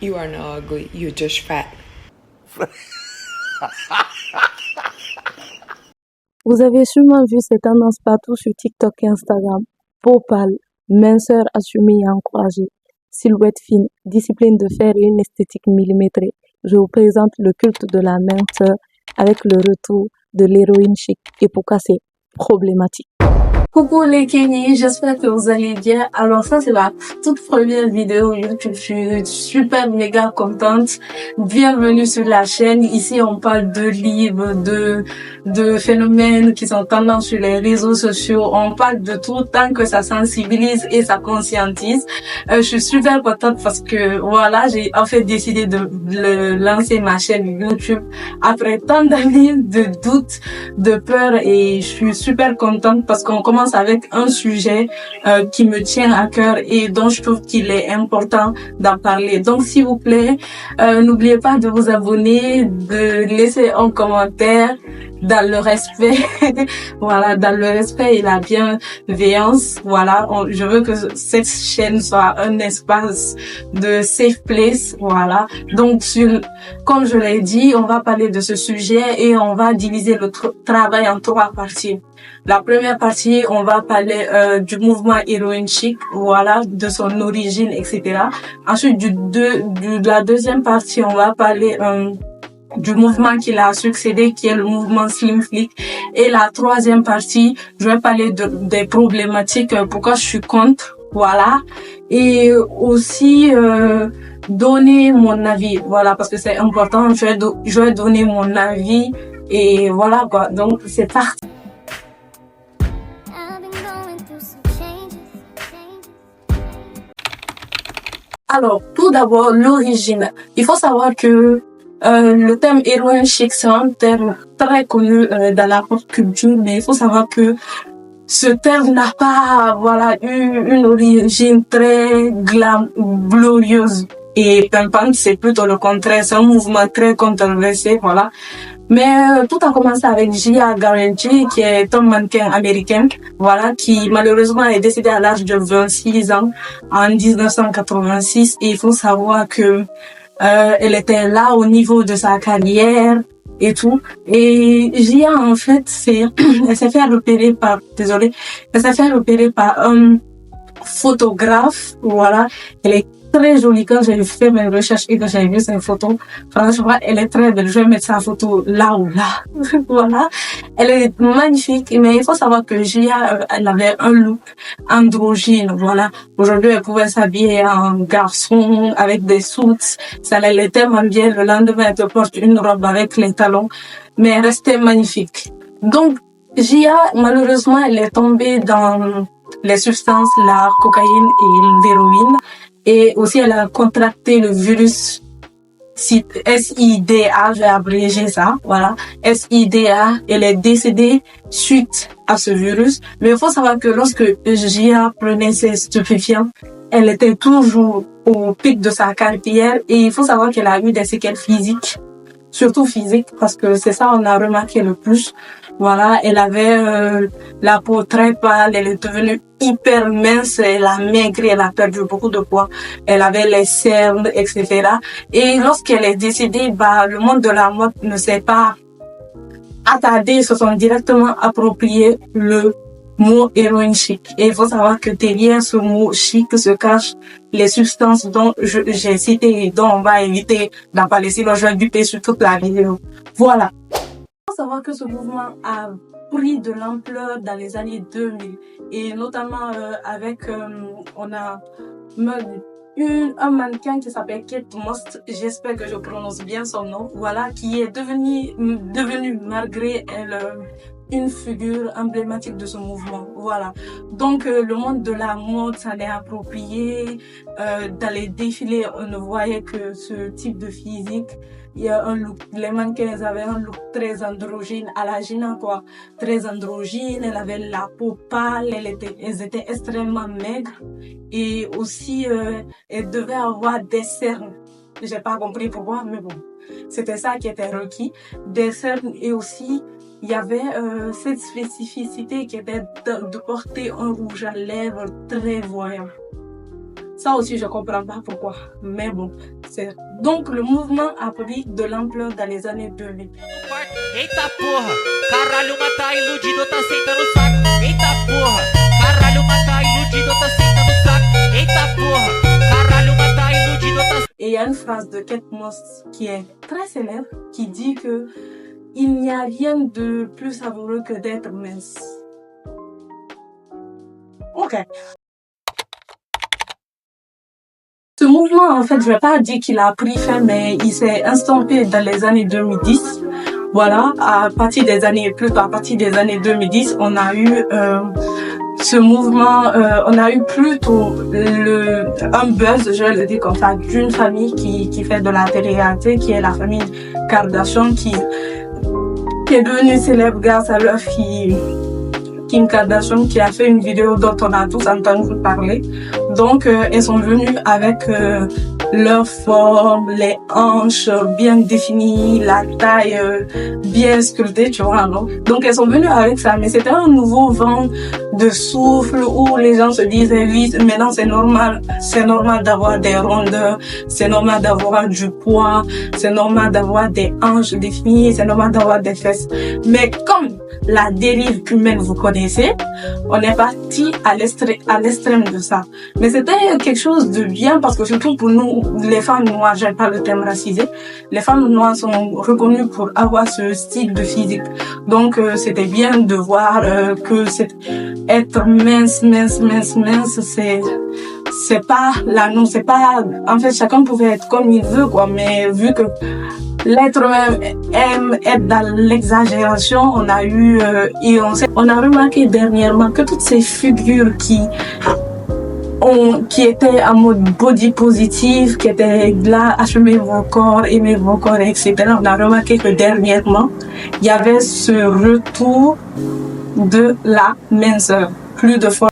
You are not ugly, you're just fat. Vous avez sûrement vu ces tendances partout sur TikTok et Instagram. Peau pâle, minceur assumée et encouragée, silhouette fine, discipline de fer et une esthétique millimétrée. Je vous présente le culte de la minceur avec le retour de l'héroïne chic. Et pourquoi c'est problématique? Coucou les Kenny, j'espère que vous allez bien. Alors ça c'est la toute première vidéo YouTube, je suis super méga contente. Bienvenue sur la chaîne. Ici on parle de livres, de phénomènes qui sont tendance sur les réseaux sociaux. On parle de tout tant que ça sensibilise et ça conscientise. Je suis super contente parce que voilà, j'ai en fait décidé de lancer ma chaîne YouTube après tant d'années de doutes, de peur, et je suis super contente parce qu'on commence avec un sujet qui me tient à cœur et dont je trouve qu'il est important d'en parler. Donc s'il vous plaît, n'oubliez pas de vous abonner, de laisser un commentaire dans le respect, voilà, dans le respect et la bienveillance. Voilà, je veux que cette chaîne soit un espace de safe place. Voilà. Donc comme je l'ai dit, on va parler de ce sujet et on va diviser le travail en 3 parties. La première partie, on va parler du mouvement héroïne chic, voilà, de son origine, etc. Ensuite, de la deuxième partie, on va parler du mouvement qui l'a succédé, qui est le mouvement Slim Flick. Et la troisième partie, je vais parler des problématiques, pourquoi je suis contre, voilà. Et aussi donner mon avis, voilà, parce que c'est important, je vais donner mon avis et voilà quoi. Donc c'est parti. Alors, tout d'abord, l'origine. Il faut savoir que le terme héroïne chic, c'est un terme très connu dans la pop culture, mais il faut savoir que ce terme n'a pas, voilà, eu une origine très glorieuse et pimpante. C'est plutôt le contraire. C'est un mouvement très controversé, voilà. Mais tout a commencé avec Gia Garanti, qui est un mannequin américain, voilà, qui malheureusement est décédé à l'âge de 26 ans en 1986. Et il faut savoir que elle était là au niveau de sa carrière et tout. Et Gia, en fait, elle s'est fait repérer par un photographe, voilà. Elle est très jolie. Quand j'ai fait mes recherches et que j'ai vu ses photos, franchement, elle est très belle. Je vais mettre sa photo là ou là. Voilà. Elle est magnifique, mais il faut savoir que Gia, elle avait un look androgyne, voilà. Aujourd'hui, elle pouvait s'habiller en garçon, avec des suits. Ça allait tellement bien. Le lendemain, elle te porte une robe avec les talons, mais elle restait magnifique. Donc, Gia, malheureusement, elle est tombée dans les substances, la cocaïne et l'héroïne. Et aussi, elle a contracté le virus SIDA, je vais abréger ça, voilà, SIDA. Elle est décédée suite à ce virus. Mais il faut savoir que lorsque Gia prenait ses stupéfiants, elle était toujours au pic de sa carrière, et il faut savoir qu'elle a eu des séquelles physiques, surtout physiques, parce que c'est ça on a remarqué le plus. Voilà, elle avait la peau très pâle, elle est devenue hyper mince, elle a maigri, elle a perdu beaucoup de poids, elle avait les cernes, etc. Et lorsqu'elle est décédée, le monde de la mode ne s'est pas attardé, ils se sont directement approprié le mot héroïne chic. Et il faut savoir que derrière ce mot chic se cachent les substances dont j'ai cité et dont on va éviter d'en parler, sinon je vais buter sur toute la vidéo. Voilà. Il faut savoir que ce mouvement a pris de l'ampleur dans les années 2000 et notamment avec on a un mannequin qui s'appelle Kate Moss, j'espère que je prononce bien son nom, voilà, qui est devenue malgré elle une figure emblématique de ce mouvement, voilà. Donc le monde de la mode s'en est approprié. Dans les défilés, on ne voyait que ce type de physique. Il y a un look, les mannequins avaient un look très androgyne, à la Gina quoi, très androgyne. Elle avait la peau pâle, elles étaient extrêmement maigres, et aussi elles devaient avoir des cernes. J'ai pas compris pourquoi, mais bon, c'était ça qui était requis, des cernes. Et aussi il y avait cette spécificité qui était de porter un rouge à lèvres très voyant. Ça aussi, je comprends pas pourquoi. Mais bon, c'est... Donc, le mouvement a pris de l'ampleur dans les années 2000. Eita porra, caralho, mas tá iludido, tá sentando o saco. Eita porra, caralho, mas tá iludido, tá sentando o saco. Eita porra, caralho, mas tá iludido, tá... Et il y a une phrase de Kate Moss qui est très célèbre, qui dit que il n'y a rien de plus savoureux que d'être mince. Ok. Ce mouvement, en fait, je vais pas dire qu'il a pris fin, mais il s'est instampé dans les années 2010. Voilà, à partir des années 2010, on a eu ce mouvement, on a eu plutôt un buzz, je le dis comme ça, d'une famille qui fait de la télé-réalité, qui est la famille Kardashian, qui est devenue célèbre grâce à leur fille Kim Kardashian, qui a fait une vidéo dont on a tous entendu parler. Donc, elles sont venues avec leur forme, les hanches bien définies, la taille bien sculptée, tu vois, non? Donc, elles sont venues avec ça, mais c'était un nouveau vent de souffle où les gens se disaient, oui, maintenant c'est normal d'avoir des rondeurs, c'est normal d'avoir du poids, c'est normal d'avoir des hanches définies, c'est normal d'avoir des fesses. Mais comme la dérive humaine, vous connaissez, on est parti à l'extrême de ça. Mais c'était quelque chose de bien parce que surtout pour nous, les femmes noires, j'aime pas le terme racisé, les femmes noires sont reconnues pour avoir ce style de physique. Donc c'était bien de voir que être mince, c'est pas en fait chacun pouvait être comme il veut quoi, mais vu que l'être humain aime être dans l'exagération, on a remarqué dernièrement que toutes ces figures qui étaient en mode body positive, qui étaient là, aimez vos corps, etc. On a remarqué que dernièrement, il y avait ce retour de la minceur. Plus de fois.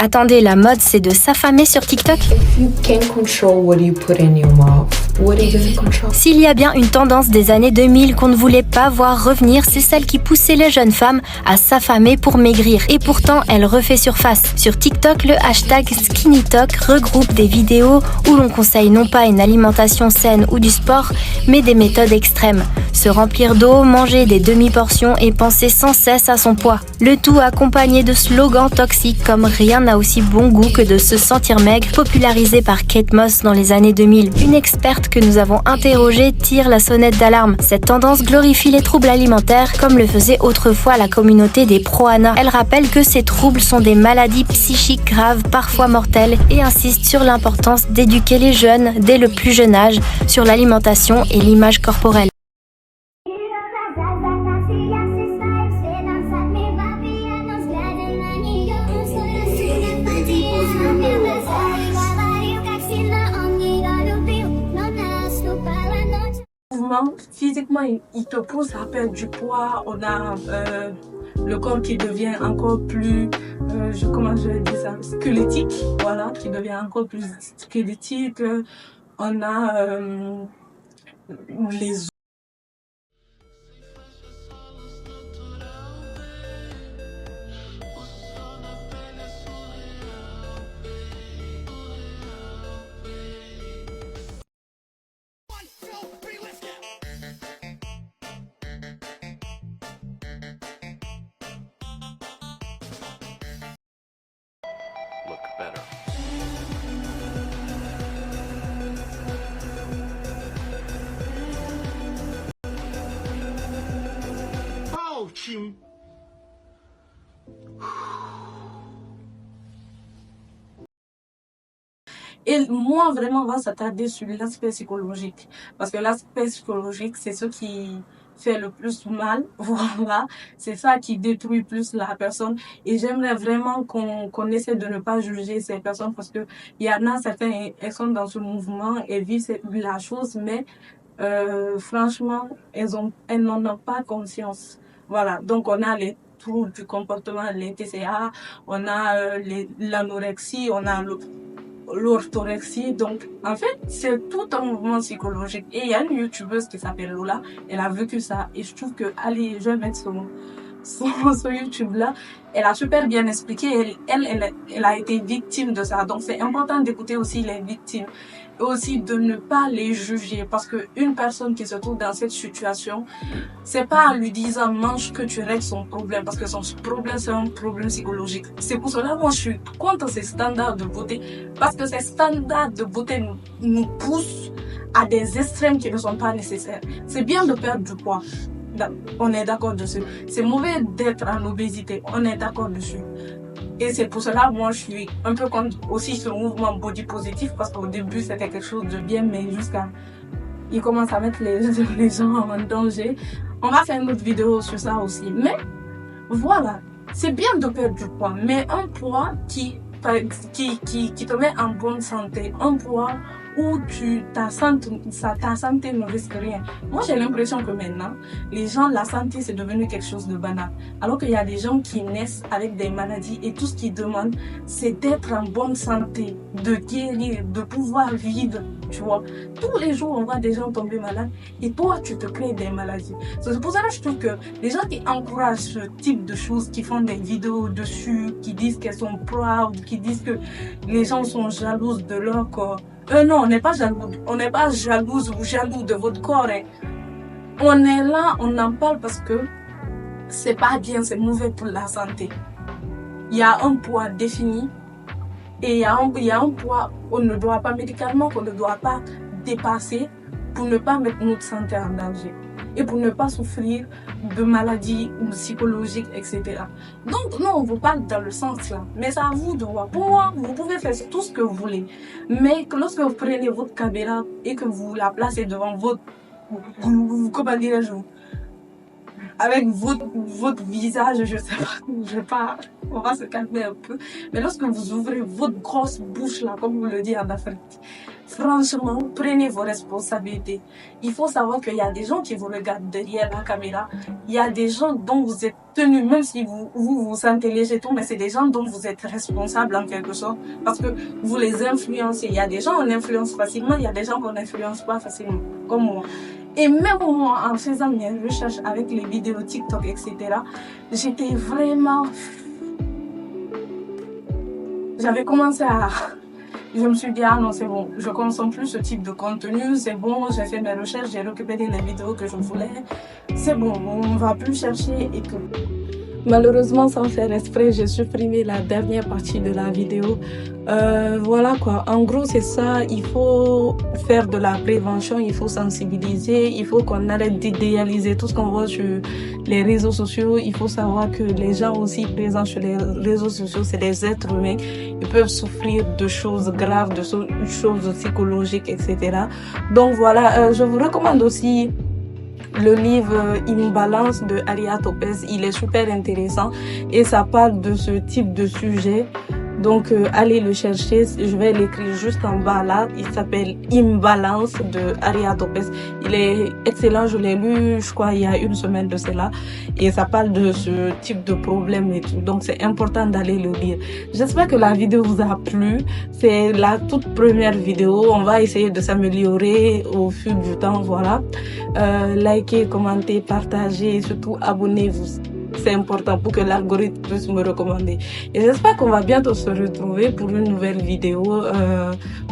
Attendez, la mode, c'est de s'affamer sur TikTok? If you can control what you put in your mouth, what do you control? S'il y a bien une tendance des années 2000 qu'on ne voulait pas voir revenir, c'est celle qui poussait les jeunes femmes à s'affamer pour maigrir. Et pourtant, elle refait surface. Sur TikTok, le hashtag SkinnyTok regroupe des vidéos où l'on conseille non pas une alimentation saine ou du sport, mais des méthodes extrêmes. Se remplir d'eau, manger des demi-portions et penser sans cesse à son poids. Le tout accompagné de slogans toxiques comme « Rien n'a aussi bon goût que de se sentir maigre », popularisé par Kate Moss dans les années 2000. Une experte que nous avons interrogée tire la sonnette d'alarme. Cette tendance glorifie les troubles alimentaires comme le faisait autrefois la communauté des pro-Ana. Elle rappelle que ces troubles sont des maladies psychiques graves, parfois mortelles, et insiste sur l'importance d'éduquer les jeunes dès le plus jeune âge sur l'alimentation et l'image corporelle. Physiquement, il te pousse à perdre du poids. On a le corps qui devient encore plus, comment je vais dire ça, squelettique, voilà, qui devient encore plus squelettique. On a les Look better. Et moi, vraiment, on va s'attarder sur l'aspect psychologique. Parce que l'aspect psychologique, c'est ce qui fait le plus mal. Voilà. C'est ça qui détruit plus la personne. Et j'aimerais vraiment qu'on essaie de ne pas juger ces personnes parce que il y en a certains, elles sont dans ce mouvement et vivent la chose, mais franchement, elles n'en ont pas conscience. Voilà. Donc, on a les troubles du comportement, les TCA, on a l'anorexie, on a l'orthorexie. Donc, en fait, c'est tout un mouvement psychologique. Et il y a une youtubeuse qui s'appelle Lola. Elle a vécu ça. Et je trouve que, allez, je vais mettre ce YouTube-là, elle a super bien expliqué. Elle a été victime de ça. Donc, c'est important d'écouter aussi les victimes. Et aussi de ne pas les juger. Parce que une personne qui se trouve dans cette situation, c'est pas en lui disant mange que tu règles son problème. Parce que son problème, c'est un problème psychologique. C'est pour cela que moi, je suis contre ces standards de beauté. Parce que ces standards de beauté nous poussent à des extrêmes qui ne sont pas nécessaires. C'est bien de perdre du poids. On est d'accord dessus. C'est mauvais d'être en obésité. On est d'accord dessus. Et c'est pour cela, moi, je suis un peu contre aussi ce mouvement body positif parce qu'au début, c'était quelque chose de bien, mais jusqu'à, il commence à mettre les gens en danger. On va faire une autre vidéo sur ça aussi. Mais, voilà. C'est bien de perdre du poids, mais un poids qui te met en bonne santé. Un poids où ta santé ne risque rien. Moi, j'ai l'impression que maintenant, les gens, la santé, c'est devenu quelque chose de banal. Alors qu'il y a des gens qui naissent avec des maladies et tout ce qu'ils demandent, c'est d'être en bonne santé, de guérir, de pouvoir vivre, tu vois. Tous les jours, on voit des gens tomber malades et toi, tu te crées des maladies. C'est pour ça que je trouve que les gens qui encouragent ce type de choses, qui font des vidéos dessus, qui disent qu'elles sont proud, qui disent que les gens sont jalouses de leur corps, non, on n'est pas jaloux. On n'est pas jalouse ou jaloux de votre corps. Hein. On est là, on en parle parce que c'est pas bien, c'est mauvais pour la santé. Il y a un poids défini et il y a un poids qu'on ne doit pas médicalement, qu'on ne doit pas dépasser pour ne pas mettre notre santé en danger et pour ne pas souffrir de maladies psychologiques, etc. Donc, non, on vous parle dans le sens là. Mais c'est à vous de voir. Pour moi, vous pouvez faire tout ce que vous voulez. Mais que lorsque vous prenez votre caméra et que vous la placez devant votre... Comment dirais-je, avec votre visage, je sais pas, on va se calmer un peu. Mais lorsque vous ouvrez votre grosse bouche là, comme on le dit en Afrique, franchement, prenez vos responsabilités. Il faut savoir qu'il y a des gens qui vous regardent derrière la caméra. Il y a des gens dont vous êtes tenus, même si vous sentez léger et tout, mais c'est des gens dont vous êtes responsable en quelque sorte. Parce que vous les influencez. Il y a des gens qu'on influence facilement, il y a des gens qu'on n'influence pas facilement, comme moi. Et même moi, en faisant mes recherches avec les vidéos TikTok, etc., j'étais vraiment... J'avais commencé à... Je me suis dit, ah non, c'est bon, je consomme plus ce type de contenu, c'est bon, j'ai fait mes recherches, j'ai récupéré les vidéos que je voulais, c'est bon, on va plus chercher et tout. Malheureusement, sans faire exprès, j'ai supprimé la dernière partie de la vidéo. Voilà quoi, en gros c'est ça, il faut faire de la prévention, il faut sensibiliser, il faut qu'on arrête d'idéaliser tout ce qu'on voit sur les réseaux sociaux. Il faut savoir que les gens aussi présents sur les réseaux sociaux, c'est des êtres humains, ils peuvent souffrir de choses graves, de choses psychologiques, etc. Donc voilà, je vous recommande aussi le livre Imbalance de Aria Topez. Il est super intéressant et ça parle de ce type de sujet. Donc allez le chercher, je vais l'écrire juste en bas là. Il s'appelle Imbalance de Aria Topez. Il est excellent, je l'ai lu je crois il y a une semaine de cela et ça parle de ce type de problème et tout. Donc c'est important d'aller le lire. J'espère que la vidéo vous a plu. C'est la toute première vidéo, on va essayer de s'améliorer au fil du temps, voilà. Likez, commentez, partagez et surtout abonnez-vous. C'est important pour que l'algorithme puisse me recommander. Et j'espère qu'on va bientôt se retrouver pour une nouvelle vidéo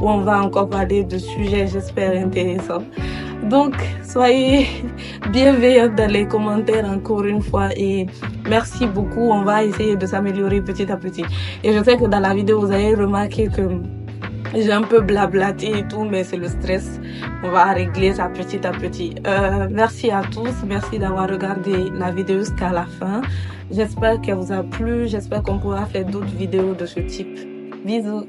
où on va encore parler de sujets, j'espère, intéressants. Donc, soyez bienveillants dans les commentaires encore une fois et merci beaucoup. On va essayer de s'améliorer petit à petit. Et je sais que dans la vidéo, vous avez remarqué que j'ai un peu blablaté et tout, mais c'est le stress. On va régler ça petit à petit. Merci à tous. Merci d'avoir regardé la vidéo jusqu'à la fin. J'espère qu'elle vous a plu. J'espère qu'on pourra faire d'autres vidéos de ce type. Bisous.